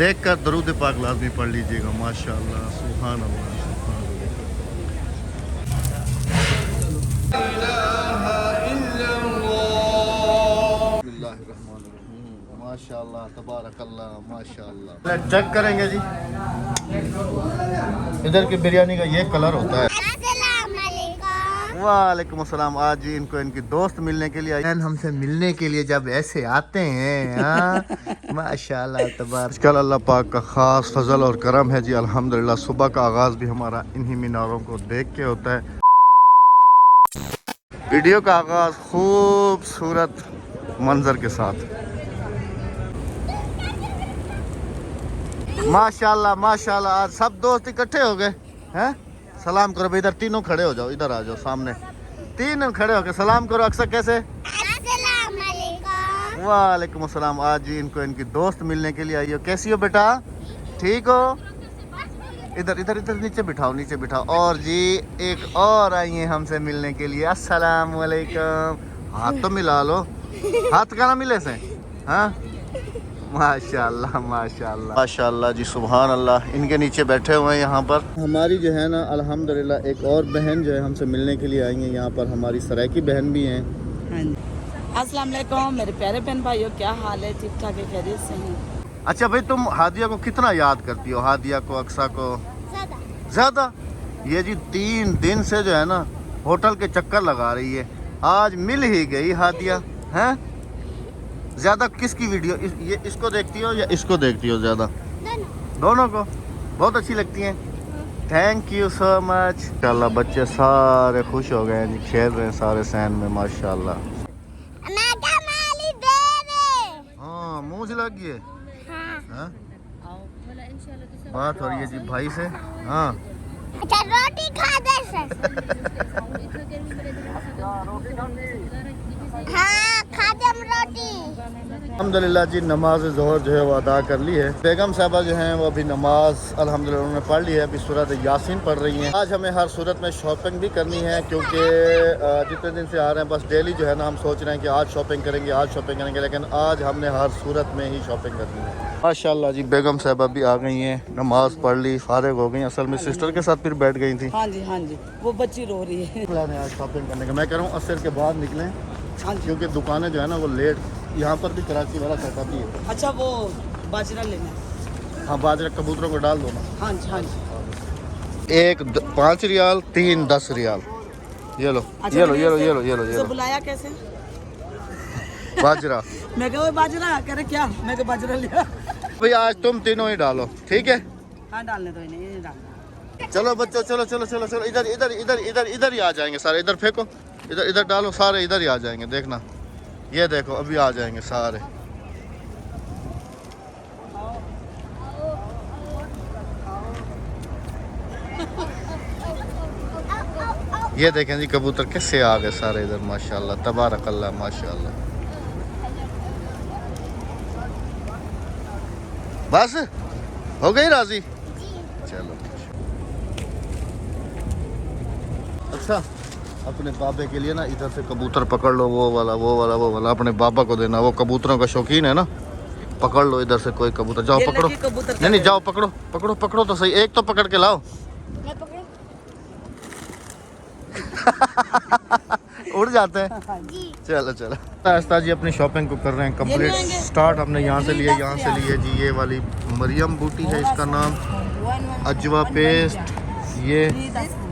देखकर दरूद पाक लाजमी पढ़ लीजिएगा। माशाअल्लाह, सुभान अल्लाह, माशाअल्लाह, तबारकल्लाह, माशाअल्लाह। चेक करेंगे जी, इधर की बिरयानी का ये कलर होता है। वालेकुम अस्सलाम। आज जी इनको इनकी दोस्त मिलने के लिए आए, हमसे मिलने के लिए जब ऐसे आते हैं माशाअल्लाह तबारक। कल अल्लाह पाक का खास फजल और करम है जी, अल्हम्दुलिल्लाह। सुबह का आगाज़ भी हमारा इन्हीं मीनारों को देख के होता है। वीडियो का आगाज़ खूबसूरत मंजर के साथ। माशाअल्लाह माशाअल्लाह, आज सब दोस्त इकट्ठे हो गए हैं। सलाम करो भाई, इधर तीनों खड़े हो जाओ, इधर आ जाओ सामने। तीन खड़े होके सलाम करो। अक्सर कैसे? अस्सलाम वालेकुम। वालेकुम अस्सलाम। आज जी इनको इनकी दोस्त मिलने के लिए आई हो। कैसी हो बेटा? ठीक हो? इधर इधर इधर नीचे बिठाओ, नीचे बिठाओ। और जी एक और आई है हमसे मिलने के लिए। अस्सलाम वालेकुम। हाथ तो मिला लो, हाथ का ना मिले से। हाँ माशाअल्लाह माशाअल्लाह माशाअल्लाह जी, सुभान अल्लाह। इनके नीचे बैठे हुए हैं यहाँ पर। हमारी जो है ना अल्हम्दुलिल्लाह एक और बहन जो है हमसे मिलने के लिए आई हैं यहाँ पर। हमारी सरायकी बहन भी हैं। अस्सलाम वालेकुम मेरे प्यारे बहन भाइयों, क्या हाल है? ठीक ठाक है, खैरियत से हैं? अच्छा भाई, तुम हादिया को कितना याद करती हो? हादिया को, अक्सा को? ज़्यादा। ये जी 3 दिन से जो है ना होटल के चक्कर लगा रही है। आज मिल ही गई हादिया। हैं ज़्यादा किसकी वीडियो, ये इसको देखती हो या इसको देखती हो ज़्यादा? दोनों को बहुत अच्छी लगती हैं। Thank you so much. माशाल्लाह बच्चे सारे खुश हो गए हैं जी, खेल रहे हैं सारे सहन में माशाल्लाह। हाँ मुँह से लग गई है। हाँ? बात हो रही है जी भाई से। हाँ अच्छा, रोटी खा दे हाँ, खा दे रोटी। अल्हम्दुलिल्लाह जी, नमाज ज़ोहर जो है वो अदा कर ली है। बेगम साहबा जो हैं वो अभी नमाज अल्हम्दुलिल्लाह उन्होंने पढ़ ली है। अभी सूरत यासीन पढ़ रही हैं। आज हमें हर सूरत में शॉपिंग भी करनी है, क्योंकि जितने दिन से आ रहे हैं बस डेली जो है ना हम सोच रहे हैं कि आज शॉपिंग करेंगे, आज शॉपिंग करेंगे, लेकिन आज हमने हर सूरत में ही शॉपिंग करनी है। माशाअल्लाह जी, बेगम साहबा भी आ गई हैं, नमाज पढ़ ली, फारिग हो गई। असल में सिस्टर के साथ फिर बैठ गई थी। हाँ जी हाँ जी, वो बच्ची रो रही है। प्लान है आज शॉपिंग करने का। मैं कह रहा हूँ असर के बाद निकलें, क्योंकि दुकानें जो है ना वो लेट, यहाँ पर भी कराची वाला कहता भी है। अच्छा, वो बाजरा लेना। हाँ बाजरा कबूतरों को डाल दो ना। हाँ जी हाँ जी। एक 5 रियाल, 3 10 रियाल। ये लो ये लो ये लो ये लो ये लो ये लो। बुलाया कैसे? बाजरा। मैं कहा बाजरा कह रहे क्या? मैं कहा बाजरा लिया। भाई आज तुम तीनों ही डालो, ठीक है? हाँ डालने दो, इन्हें इन्हें डालना। चलो बच्चों, चलो चलो चलो चलो, इधर इधर इधर इधर इधर ही आ जाएंगे सारे। इधर फेंको, इधर इधर डालो, सारे इधर ही आ जाएंगे। देखना, ये देखो अभी आ जाएंगे सारे। ये देखें जी कबूतर कैसे आ गए सारे इधर। माशाल्लाह तबारकल्लाह माशाल्लाह। बस हो गई राजी? चलो अच्छा, अपने बाबे के लिए ना इधर से कबूतर पकड़ लो, वो वाला वो वाला वो वाला अपने बाबा को देना। वो कबूतरों का शौकीन है ना। पकड़ लो इधर से कोई कबूतर, जाओ पकड़ो। नहीं नहीं, जाओ पकड़ो पकड़ो पकड़ो तो सही, एक तो पकड़ के लाओ। उड़ जाते हैं। चलो चलो, आस्ता जी अपनी शॉपिंग को कर रहे हैं कंप्लीट स्टार्ट। हमने यहाँ से लिए, यहाँ से लिए जी ये वाली मरियम बूटी है इसका नाम, अजवा पेस्ट ये,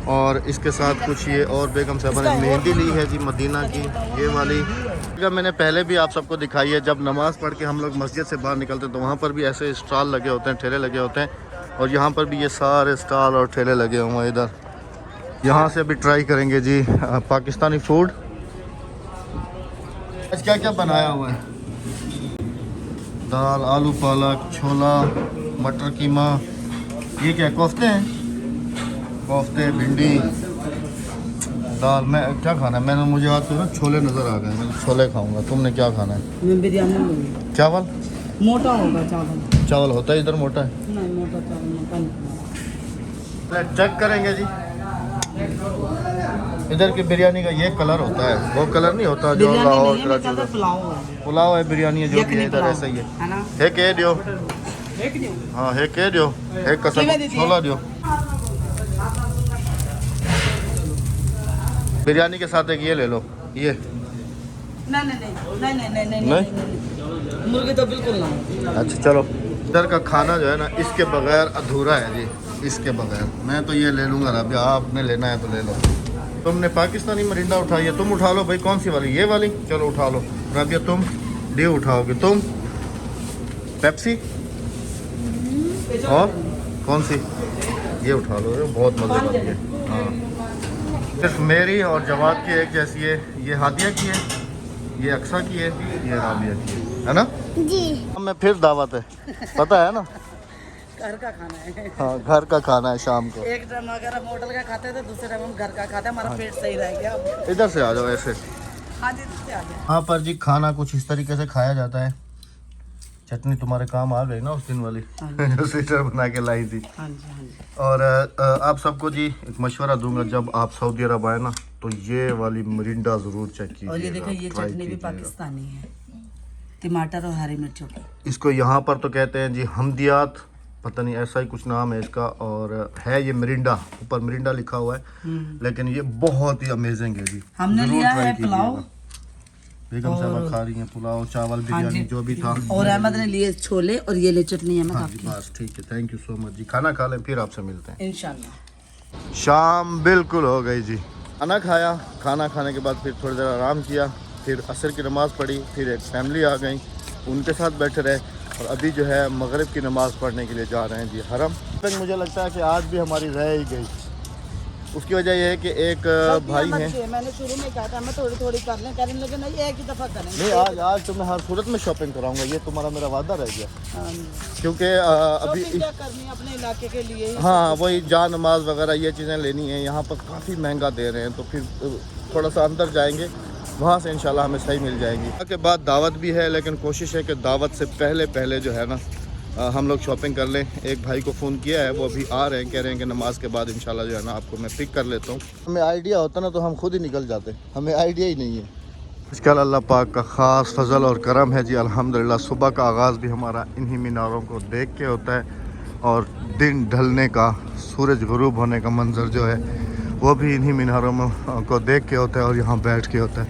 और इसके साथ कुछ ये और बेगम साहबा ने मेहंदी ली है जी मदीना की, ये वाली। जब मैंने पहले भी आप सबको दिखाई है, जब नमाज़ पढ़ के हम लोग मस्जिद से बाहर निकलते हैं तो वहाँ पर भी ऐसे स्टॉल लगे होते हैं, ठेले लगे होते हैं। और यहाँ पर भी ये सारे स्टॉल और ठेले लगे हुए हैं इधर। यहाँ से अभी ट्राई करेंगे जी पाकिस्तानी फूड। आज क्या क्या बनाया हुआ है? दाल, आलू पालक, छोला, मटर कीमा। ये क्या कोफ्ते हैं? कोफ्ते, भिंडी, दाल। मैं क्या खाना है? मैंने, मुझे आज तो ना छोले नज़र आ गए, मैं छोले खाऊंगा। तुमने क्या खाना है? मैं बिरयानी लूँगी। चावल? मोटा होगा चावल। चावल होता है इधर मोटा है? नहीं मोटा चावल मोटा नहीं। चेक करेंगे जी, इधर की बिरयानी का ये कलर होता है, वो कलर नहीं होता जो लाहौर कराची। पुलाव है, पुलाव है, बिरयानी है, जो भी है इधर ऐसा ही है। है ना? है कह दियो हाँ है कह दियो एक कसम छोला दियो। बिरयानी के साथ एक ये ले लो ये। नहीं मुर्गी तो बिल्कुल ना। अच्छा चलो इधर का खाना जो है ना इसके बगैर अधूरा है जी, इसके बगैर। मैं तो ये ले लूँगा राबिया, आपने लेना है तो ले लो। तुमने पाकिस्तानी मरिंडा उठाई है, तुम उठा लो भाई। कौन सी वाली? ये वाली? चलो उठा लो। राबिया तुम ड्यू उठाओगे, तुम पेप्सी और कौन सी? ये उठा लो, बहुत मज़े वाली है। हाँ सिर्फ मेरी और जवाद की एक जैसी है। ये हादिया की है, ये अक्सा की है, ये राबिया की है ना जी। हमें फिर दावत है, पता है ना? घर का खाना है। हाँ घर का खाना है शाम को। एक टाइम अगर हम होटल का खाते थे, दूसरे टाइम हम घर का खाते हैं, हमारा पेट सही रह गया। इधर से आ जाओ ऐसे। हाँ जी इससे आ गया। हाँ पर जी खाना कुछ इस तरीके से खाया जाता है। चटनी तुम्हारे काम आ गई ना उस दिन वाली जो सिस्टर बना के लाई थी। हाँ जी हाँ जी। और आप सबको जी एक मशवरा दूंगा, जब आप सऊदी अरब आए ना तो ये वाली मरिंडा ज़रूर चेक कीजिएगा। और ये देखो ये try चटनी भी कीजिएगा। पाकिस्तानी है, टमाटर और हरी मिर्चों की। इसको यहाँ पर तो कहते हैं जी हमदियात, पता नहीं ऐसा ही कुछ नाम है इसका। और है ये मिरिंडा, ऊपर मिरिंडा लिखा हुआ है, लेकिन ये बहुत ही अमेजिंग है जी। हमने जरूर लिया try है कीजिएगा। पुलाव। बेगम साहब खा रही हैं पुलाव, चावल, हाँ बिरयानी जी। जो भी था। और अहमद ने लिए छोले और ये ले चटनी अहमद हाँ जी आपकी। बस ठीक है, थैंक यू सो मच जी। खाना खा लें फिर आपसे मिलते हैं इंशाल्लाह। शाम बिल्कुल हो गई जी। खाना खाया, खाना खाने के बाद फिर थोड़ी देर आराम किया, फिर असर की नमाज़ पढ़ी, फिर एक फैमिली आ गई, उनके साथ बैठे रहे। और अभी जो है मगरिब की नमाज़ पढ़ने के लिए जा रहे हैं जी हरम। मुझे लगता है कि आज भी हमारी रह ही गई। उसकी वजह यह है कि एक भाई हैं। मैंने शुरू में कहा था मैं थोड़ी थोड़ी कर लें, करने लगे नहीं एक ही दफ़ा करेंगे। नहीं आज तो मैं हर सूरत में शॉपिंग कराऊंगा, ये तुम्हारा मेरा वादा रह गया। हाँ जी। क्योंकि अभी शॉपिंग क्या करनी है अपने इलाके के लिए ही। हाँ वही जान नमाज वगैरह ये चीज़ें लेनी है। यहाँ पर काफ़ी महंगा दे रहे हैं, तो फिर थोड़ा सा अंदर जाएंगे, वहाँ से इंशाल्लाह हमें सही मिल जाएगी। उसके बाद दावत भी है, लेकिन कोशिश है कि दावत से पहले जो है ना हम लोग शॉपिंग कर लें। एक भाई को फ़ोन किया है, वो अभी आ रहे हैं, कह रहे हैं कि नमाज के बाद इंशाल्लाह जो है ना आपको मैं पिक कर लेता हूँ। हमें आइडिया होता ना तो हम खुद ही निकल जाते, हमें आइडिया ही नहीं है। आजकल अल्लाह पाक का ख़ास फजल और करम है जी अल्हम्दुलिल्लाह। सुबह का आगाज़ भी हमारा इन्हीं मीनारों को देख के होता है, और दिन ढलने का, सूरज गुरूब होने का मंजर जो है वो भी इन्हीं मीनारों में को देख के होता है और यहाँ बैठ के होता है।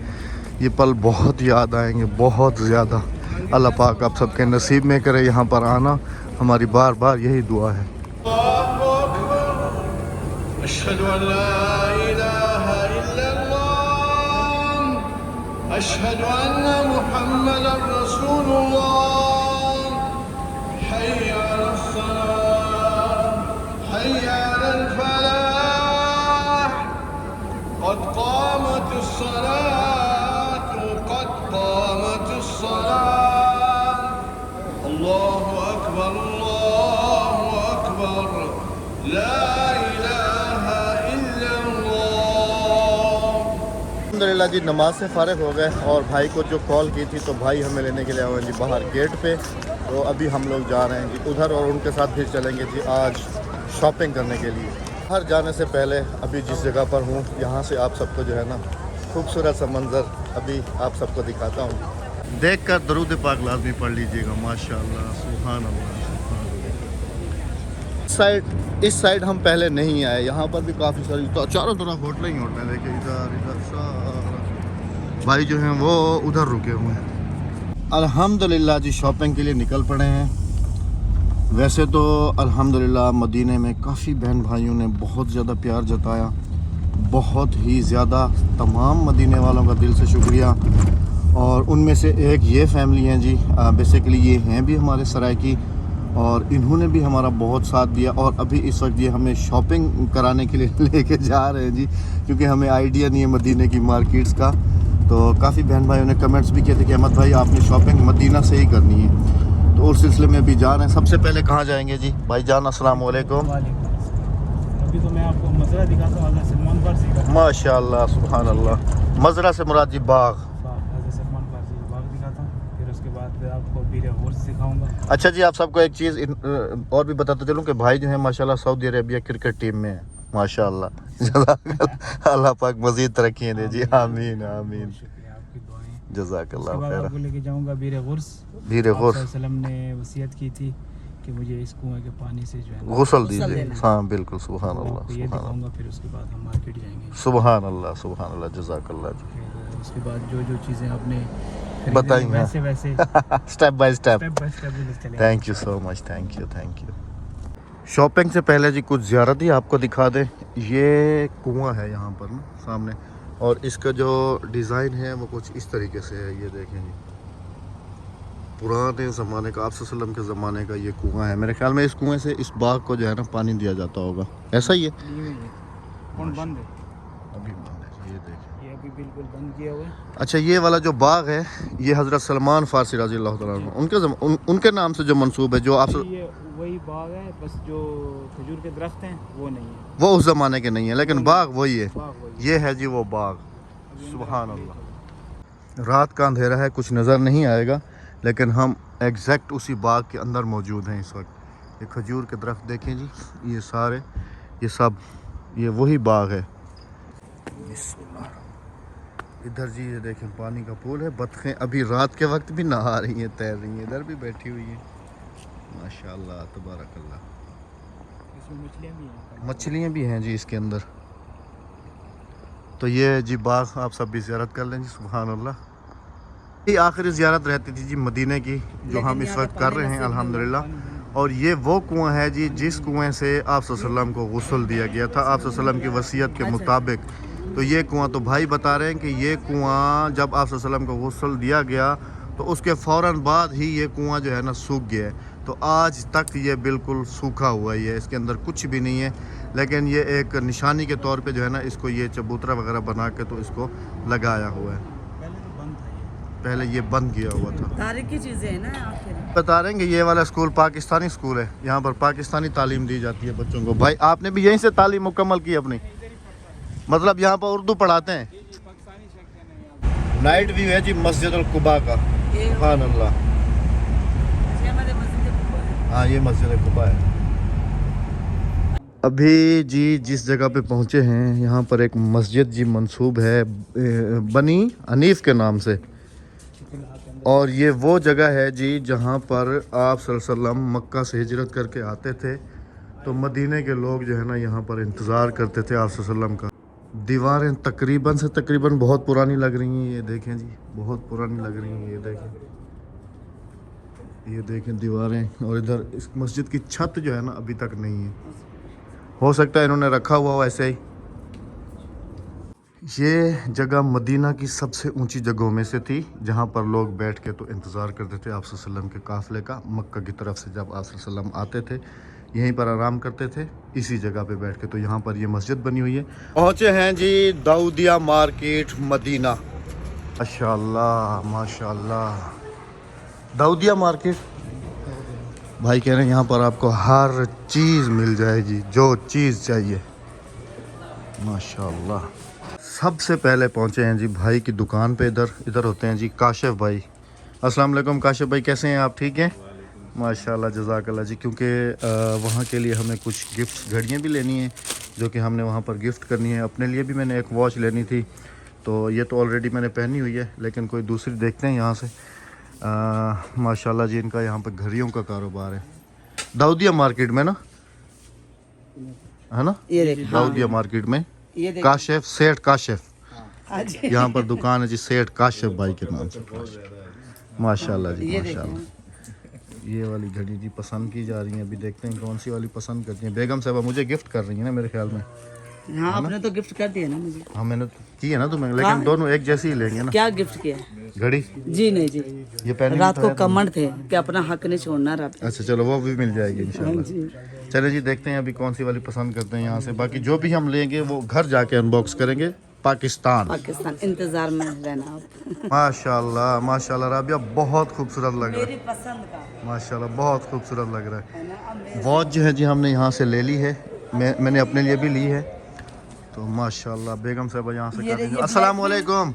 ये पल बहुत याद आएंगे, बहुत ज़्यादा। अल्लाह पाक आप सबके नसीब में करे यहाँ पर आना, हमारी बार बार यही दुआ है। अशहदु अल्ला इलाहा इल्लल्लाह, अशहदु अन्ना मुहम्मदर रसूलुल्लाह, हय्या अलस्सलाह, हय्या अलल फलाह, क़द क़ामतिस सलात, क़द क़ामतिस सलात, अल्लाहु अकबर, अल्लाहु अकबर, ला अल्हम्दुलिल्लाह जी नमाज से फ़ारिग हो गए, और भाई को जो कॉल की थी तो भाई हमें लेने के लिए आए हैं जी बाहर गेट पे। तो अभी हम लोग जा रहे हैं जी उधर, और उनके साथ फिर चलेंगे जी आज शॉपिंग करने के लिए। हर जाने से पहले अभी जिस जगह पर हूँ यहाँ से आप सबको जो है ना खूबसूरत सा मंज़र अभी आप सबको दिखाता हूँ। देख कर दरूद पाक लाजमी पढ़ लीजिएगा। माशाअल्लाह, सुभान अल्लाह। इस साइड हम पहले नहीं आए, यहाँ पर भी काफ़ी सारी तो चारों तरफ होटल ही होटल है। देखिए इधर सारा भाई जो हैं वो उधर रुके हुए हैं। अल्हम्दुलिल्लाह जी शॉपिंग के लिए निकल पड़े हैं। वैसे तो अल्हम्दुलिल्लाह मदीने में काफ़ी बहन भाइयों ने बहुत ज़्यादा प्यार जताया, बहुत ही ज़्यादा। तमाम मदीने वालों का दिल से शुक्रिया। और उनमें से एक ये फैमिली हैं जी, बेसिकली ये हैं भी हमारे सराइकी, और इन्होंने भी हमारा बहुत साथ दिया। और अभी इस वक्त ये हमें शॉपिंग कराने के लिए लेके जा रहे हैं जी, क्योंकि हमें आइडिया नहीं है मदीने की मार्केट्स का। तो काफ़ी बहन भाइयों ने कमेंट्स भी किए थे कि अहमद भाई आपने शॉपिंग मदीना से ही करनी है, तो उस सिलसिले में भी जा रहे हैं। सबसे पहले कहाँ जाएंगे जी भाईजान? अस्सलाम वालेकुम। अभी तो मैं आपको मज़रा दिखाता हूँ, हज़रत सलमान फारसी का। माशाअल्लाह, सुभान अल्लाह। मज़रा से मुराद जी बाग। हज़रत सलमान फारसी का बाग दिखाता हूँ, फिर उसके बाद फिर आपको बीर होर्स सिखाऊंगा। अच्छा जी, आप सबको एक चीज़ और भी बताते चलूँ कि भाई जो है माशाल्लाह सऊदी अरेबिया क्रिकेट टीम में है माशाल्लाह। अल्लाह पाक मज़ीद तरक्की दे जी, आमीन आमीन। शुक्रिया आपकी दुआएं। जज़ाकल्लाह उसके बाद खैर। आपको लेके जाऊंगा बीर गुर्स। बीर गुर्स। सल्लम ने वसीयत की थी कि मुझे इस कुएं के पानी से जो है ना गुस्ल गुस्ल दीजिए। देना। हाँ बिल्कुल, सुभान वो अल्लाह आपको ये सुभान अल्लाह दिखाऊंगा, फिर उसके बाद हम मार्केट जाएंगे। सुभान अल्लाह सुभान अल्लाह, जज़ाकल्लाह जी। फिर उसके बाद जो जो चीज़ें आपने बताई हैं। वैसे वैसे step by step. Step by step चले। Thank you so much, thank you. Shopping से पहले जी कुछ ज़ियारत ही आपको दिखा दें। ये कुआं है यहाँ पर ना सामने, और इसका जो डिज़ाइन है वो कुछ इस तरीके से है। ये देखें जी, पुराने ज़माने का, आप सल्लल्लाहु अलैहि वसल्लम के ज़माने का ये कुआं है। मेरे ख्याल में इस कुएं से इस बाग को जो है ना पानी दिया जाता होगा, ऐसा ही है। कौन बंद है? अभी बंद है, ये देखें। ये अभी बिल्कुल बंद किया हुआ है। अच्छा, ये वाला जो बाग है ये हज़रत सलमान फ़ारसी रज़ी अल्लाह तआला अन्हु उनके नाम से जो मंसूब है, जो आप ये वही बाग है, बस जो खजूर के दरख्त हैं वो नहीं है। वो उस ज़माने के नहीं है, लेकिन बाग वही है। बाग वही ये है जी वो बाग। सुभान अल्लाह। रात का अंधेरा है, कुछ नज़र नहीं आएगा, लेकिन हम एग्जैक्ट उसी बाग के अंदर मौजूद हैं इस वक्त। ये खजूर के दरख्त देखें जी, ये सारे, ये सब, ये वही बाग है। इधर जी ये देखें पानी का पूल है। बतखें अभी रात के वक्त भी नहा रही हैं, तैर रही हैं, इधर भी बैठी हुई हैं। माशाअल्लाह तबारकल्लाह। इसमें मछलियाँ भी हैं। मछलियाँ भी हैं जी इसके अंदर। तो ये जी बाग आप सब भी ज़ियारत कर लें जी। सुभान अल्लाह। ये आखिरी ज़ियारत रहती थी जी मदीने की, जो हम इस वक्त कर रहे हैं अल्हम्दुलिल्लाह। और ये वो कुआं है जी जिस कुएं से आप सल्लल्लाहु अलैहि वसल्लम को गुस्ल दिया गया था, आप सल्लल्लाहु अलैहि वसल्लम की वसीयत के मुताबिक। तो ये कुआं, तो भाई बता रहे हैं कि ये कुआं जब आप सल्लल्लाहु अलैहि वसल्लम को गुस्ल दिया गया तो उसके फ़ौरन बाद ही ये कुआं जो है ना सूख गया है। तो आज तक ये बिल्कुल सूखा हुआ ही है, इसके अंदर कुछ भी नहीं है। लेकिन ये एक निशानी के तौर पे जो है ना इसको ये चबूतरा वगैरह बना के तो इसको लगाया हुआ है। पहले ये बंद किया हुआ था। तारीखी चीजें हैं ना आखिर। बता रहे हैं कि ये वाला स्कूल पाकिस्तानी स्कूल है, यहाँ पर पाकिस्तानी तालीम दी जाती है बच्चों को। भाई आपने भी यहीं से तालीम मुकम्मल की अपनी, मतलब यहाँ पर उर्दू पढ़ाते हैं। नाइट व्यू है जी मस्जिद अल कुबा का। सुभान अल्लाह। हाँ ये मस्जिद अल कुबा है। अभी जी जिस जगह पे पहुँचे हैं यहाँ पर एक मस्जिद जी मंसूब है बनी हनीफ के नाम से, और ये वो जगह है जी जहाँ पर आप सल्लल्लाहु अलैहि वसल्लम मक्का से हिजरत करके आते थे, तो मदीने के लोग जो है ना यहाँ पर इंतज़ार करते थे आप सल्लल्लाहु अलैहि वसल्लम का। दीवारें तकरीबन से तकरीबन बहुत पुरानी लग रही हैं, ये देखें जी, बहुत पुरानी लग रही हैं। ये देखें दीवारें। और इधर इस मस्जिद की छत जो है ना अभी तक नहीं है, हो सकता है इन्होंने रखा हुआ हो ऐसे ही। ये जगह मदीना की सबसे ऊंची जगहों में से थी, जहाँ पर लोग बैठ के तो इंतज़ार करते थे आप सल्लल्लाहु अलैहि वसल्लम के काफ़िले का। मक्का की तरफ से जब आप सल्लल्लाहु अलैहि वसल्लम आते थे यहीं पर आराम करते थे, इसी जगह पे बैठ के। तो यहाँ पर ये मस्जिद बनी हुई है। पहुँचे हैं जी दाऊदिया मार्केट मदीना। माशाअल्लाह माशाअल्लाह, दाऊदिया मार्केट। भाई कह रहे हैं यहाँ पर आपको हर चीज़ मिल जाएगी, जो चीज़ चाहिए। माशाअल्लाह। सबसे पहले पहुँचे हैं जी भाई की दुकान पे। इधर होते हैं जी काशिफ भाई। अस्सलाम वालेकुम काशिफ भाई, कैसे हैं आप? ठीक हैं माशाल्लाह, जज़ाकल्लाह जी। क्योंकि वहाँ के लिए हमें कुछ गिफ्ट्स, घड़ियाँ भी लेनी हैं जो कि हमने वहाँ पर गिफ्ट करनी है। अपने लिए भी मैंने एक वॉच लेनी थी, तो ये तो ऑलरेडी मैंने पहनी हुई है, लेकिन कोई दूसरी देखते हैं यहाँ से। माशाल्लाह जी, इनका यहाँ पर घड़ियों का कारोबार है दाऊदिया मार्केट में ना, है ना? ये देख दाऊदिया मार्केट में ये देख काशिफ, सेठ काशिफ, आज यहाँ पर दुकान है जी सेठ काशिफ भाई के नाम से। माशाल्लाह जी ये माशाल्लाह। ये वाली घड़ी जी पसंद की जा रही है, अभी देखते हैं कौन सी वाली पसंद करती हैं। बेगम साहबा मुझे गिफ्ट कर रही है ना मेरे ख्याल में। हाँ आपने तो गिफ्ट कर दिया ना मुझे। हाँ मैंने तो की है ना तुम्हें, लेकिन दोनों एक जैसी ही लेंगे ना। क्या गिफ्ट किया? घड़ी जी नहीं जी, ये पहले रात को कमेंट थे कि अपना हक नहीं छोड़ना रात। अच्छा चलो वो भी मिल जाएगी इंशाल्लाह। चले जी देखते हैं अभी कौन सी वाली पसंद करते हैं यहाँ से। बाकी जो भी हम लेंगे वो घर जाके अनबॉक्स करेंगे। पाकिस्तान इंतजार में रहना आप। माशाल्लाह माशाल्लाह राबिया बहुत खूबसूरत लग रहा मेरी है, पसंद का माशाल्लाह बहुत खूबसूरत लग रहा है। वॉच जो है जी हमने यहाँ से ले ली है, मैंने अपने लिए भी ली है। तो माशाल्लाह बेगम साहब यहाँ से कर दीजिए। अस्सलाम वालेकुम,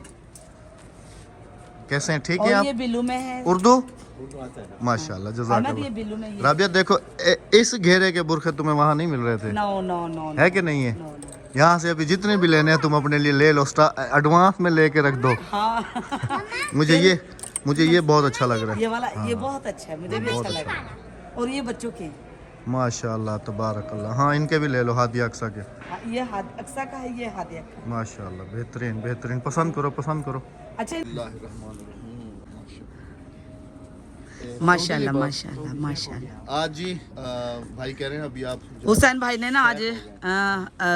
कैसे हैं? ठीक है आप? ये बिल्लू में है उर्दू माशाल्लाह ये जज़ाकल्लाह। बिल्लू में राबिया देखो इस घेरे के बुरखे तुम्हें वहाँ नहीं मिल रहे थे, नो नो नो है कि नहीं है? यहाँ से अभी जितने भी लेने हैं तुम अपने लिए ले लो, एडवांस में लेके रख दो। हाँ मुझे ये बहुत अच्छा लग रहा है। ये वाला ये बहुत अच्छा है, मुझे भी अच्छा लगा। और ये बच्चों के माशाल्लाह तबारकल्लाह। हाँ इनके भी ले लो, हादिया अक्सा के। ये अक्सा का है, ये हादिया का। माशाल्लाह बेहतरीन बेहतरीन, पसंद करो पसंद करो। अच्छा माशाल्लाह माशाल्लाह माशाल्लाह। आज जी भाई कह रहे हैं अभी आप हुसैन भाई ने ना आज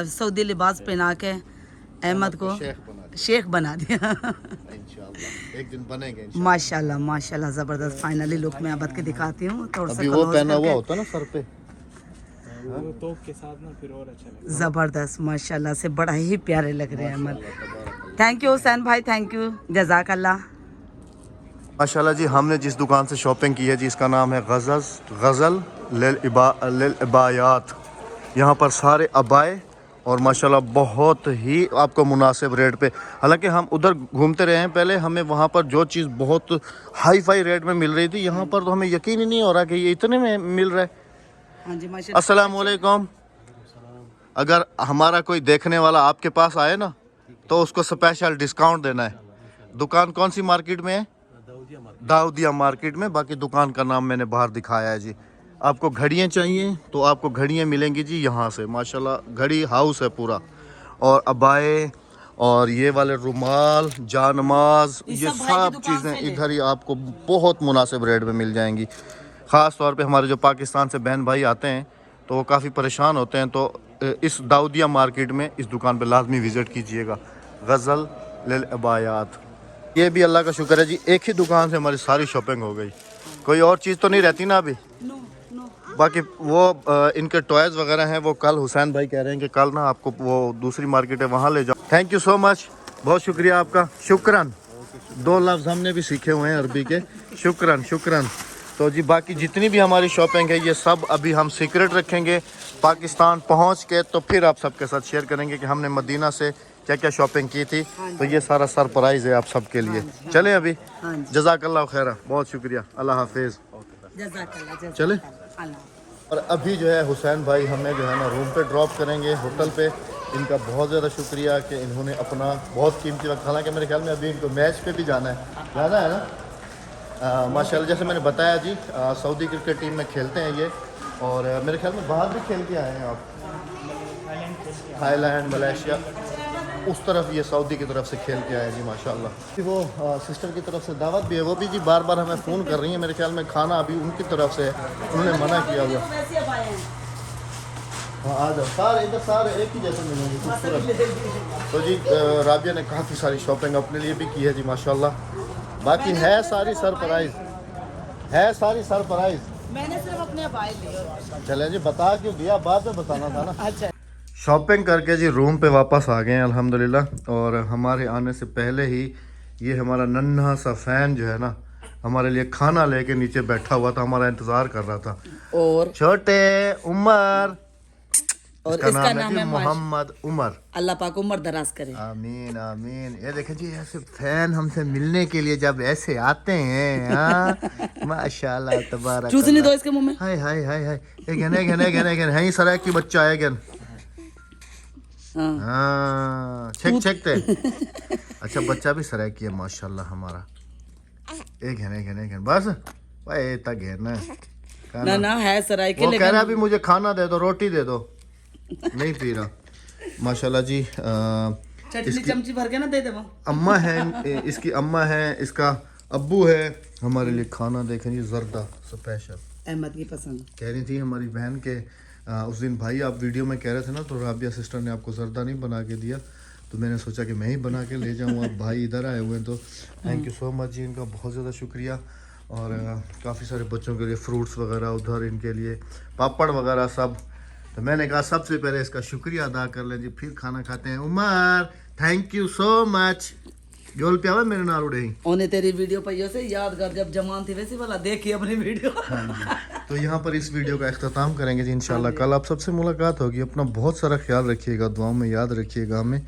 सऊदी लिबास पहना के अहमद को शेख बना दिया। इंशाल्लाह एक दिन बनेंगे इंशाल्लाह। माशाल्लाह माशाल्लाह ज़बरदस्त। फाइनली लुक मैं अहमद के दिखाती हूँ थोड़ा सा। अभी वो पहना हुआ होता ना सर पे, वो तोप के साथ ना फिर और अच्छा लगता ज़बरदस्त माशाल्लाह से बड़ा ही प्यारे लग रहे हैं अहमद। थैंक यू हुसैन भाई, थैंक यू, जज़ाकल्लाह। माशाल्लाह जी हमने जिस दुकान से शॉपिंग की है जी इसका नाम है गज़ल लिल इबायात। यहाँ पर अबाए और माशाल्लाह बहुत ही आपको मुनासिब रेट पे। हालांकि हम उधर घूमते रहे हैं पहले, हमें वहाँ पर जो चीज़ बहुत हाई फाई रेट में मिल रही थी, यहाँ पर तो हमें यकीन ही नहीं हो रहा कि ये इतने में मिल रहा है। हाँ जी माशाल्लाह। अस्सलाम वालेकुम। अगर हमारा कोई देखने वाला आपके पास आए ना तो उसको स्पेशल डिस्काउंट देना है। दुकान कौन सी मार्केट में है? दाऊदिया मार्केट में। बाकी दुकान का नाम मैंने बाहर दिखाया है जी। आपको घड़ियाँ चाहिए तो आपको घड़ियाँ मिलेंगी जी यहाँ से। माशाल्लाह घड़ी हाउस है पूरा। और अबाए और ये वाले रुमाल, जानमाज, ये सब चीज़ें इधर ही आपको बहुत मुनासिब रेट में मिल जाएंगी। ख़ास तौर पे हमारे जो पाकिस्तान से बहन भाई आते हैं तो वो काफ़ी परेशान होते हैं, तो इस दाऊदिया मार्केट में इस दुकान पे लाजमी विज़िट कीजिएगा। गज़ल लिल इबायात। ये भी अल्लाह का शुक्र है जी, एक ही दुकान से हमारी सारी शॉपिंग हो गई। कोई और चीज़ तो नहीं रहती ना अभी। बाकी वो इनके टॉयज़ वगैरह हैं वो कल हुसैन भाई कह रहे हैं कि कल ना आपको वो दूसरी मार्केट है वहाँ ले जाओ। थैंक यू सो मच, बहुत शुक्रिया आपका। शुक्रन, 2 लफ्ज़ हमने भी सीखे हुए हैं अरबी के। शुक्रन शुक्रन। तो जी बाकी जितनी भी हमारी शॉपिंग है ये सब अभी हम सीक्रेट रखेंगे। पाकिस्तान पहुँच के तो फिर आप सबके साथ शेयर करेंगे कि हमने मदीना से क्या क्या शॉपिंग की थी। तो ये सारा सरप्राइज़ है आप सबके लिए। चलें अभी। जज़ाकल्लाह खैरा, बहुत शुक्रिया, अल्लाह हाफिज़। चले। और अभी जो है हुसैन भाई हमें जो है ना रूम पे ड्रॉप करेंगे होटल पे। इनका बहुत ज़्यादा शुक्रिया कि इन्होंने अपना बहुत कीमती वक्त, हालांकि मेरे ख्याल में अभी इनको मैच पे भी जाना है ना। माशाल्लाह जैसे मैंने बताया जी सऊदी क्रिकेट टीम में खेलते हैं ये। और मेरे ख्याल में बाहर भी खेल के आए हैं आप, थाईलैंड, मलेशिया, उस तरफ ये सऊदी की तरफ से खेल के आए जी माशाल्लाह। वो सिस्टर की तरफ से दावत भी है, वो भी जी बार बार हमें फ़ोन कर रही है। मेरे ख्याल में खाना अभी उनकी तरफ से है, उन्होंने मना किया हुआ। हाँ आ जाओ, सारे इधर सारे एक ही जैसे मिलेंगे खूबसूरत। तो जी राबिया ने काफ़ी सारी शॉपिंग अपने लिए भी की है जी माशाल्लाह। बाकी है सारी सरप्राइज़। मैंने सिर्फ अपने भाई लिए। चले जी, बता क्यों दिया, बाद में बताना था ना। अच्छा शॉपिंग करके जी रूम पे वापस आ गए हैं अल्हम्दुलिल्लाह। और हमारे आने से पहले ही ये हमारा नन्हा सा फ़ैन जो है ना हमारे लिए खाना लेके नीचे बैठा हुआ था, हमारा इंतज़ार कर रहा था। और छोटे उमर, और इसका नाम है मोहम्मद उमर। अल्लाह पाक उम्र दराज करे। आमीन आमीन। ये देखें जी ऐसे फ़ैन हमसे मिलने के लिए जब ऐसे आते हैं, हाँ माशाल्लाह तबारक। चूसनी दो इसके मुंह में। हाय हाय हाय हाय। एक है ही सराय की बच्चा है गन। हाँ छेक थे। अच्छा बच्चा भी सराय की है माशाल्लाह हमारा। एक है बस भाई तक है ना ना है सराय के। वो कह रहा है अभी मुझे खाना दे दो, रोटी दे दो, नहीं पी रहा। माशाल्लाह जी चटनी चमची भर के ना दे दे वो। अम्मा है, इसकी अम्मा है, इसका अब्बू है। हमारे लिए खाना देखें जी, जर्दा स्पेशल अहमद की पसंद। कह रही थी हमारी बहन के उस दिन भाई आप वीडियो में कह रहे थे ना तो राबिया सिस्टर ने आपको जर्दा नहीं बना के दिया, तो मैंने सोचा कि मैं ही बना के ले जाऊँ। अब भाई इधर आए हुए हैं तो थैंक यू सो मच जी, इनका बहुत ज़्यादा शुक्रिया। और काफ़ी सारे बच्चों के लिए फ्रूट्स वगैरह उधर, इनके लिए पापड़ वगैरह सब। तो मैंने कहा सबसे पहले इसका शुक्रिया अदा कर लें जी, फिर खाना खाते हैं। Umar thank you so much. जोल प्यावा मेरे नाल उड़े ही ओने तेरी वीडियो पहियों से यादगार जब जवान थी वैसे वाला देखी अपनी वीडियो। हाँ जी। तो यहाँ पर इस वीडियो का इख्तिताम करेंगे जी इंशाल्लाह। कल आप सबसे मुलाकात होगी। अपना बहुत सारा ख्याल रखिएगा, दुआओं में याद रखिएगा हमें,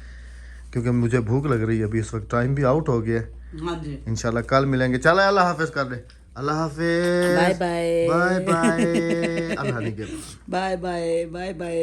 क्योंकि मुझे भूख लग रही है अभी इस वक्त, टाइम भी आउट हो गया है। हाँ जी इंशाल्लाह कल मिलेंगे। चलो अल्लाह हाफिज कर दे। अल्लाह हाफिज। Bye bye bye bye. अल्लाह ने बाय बाय बाय बाय।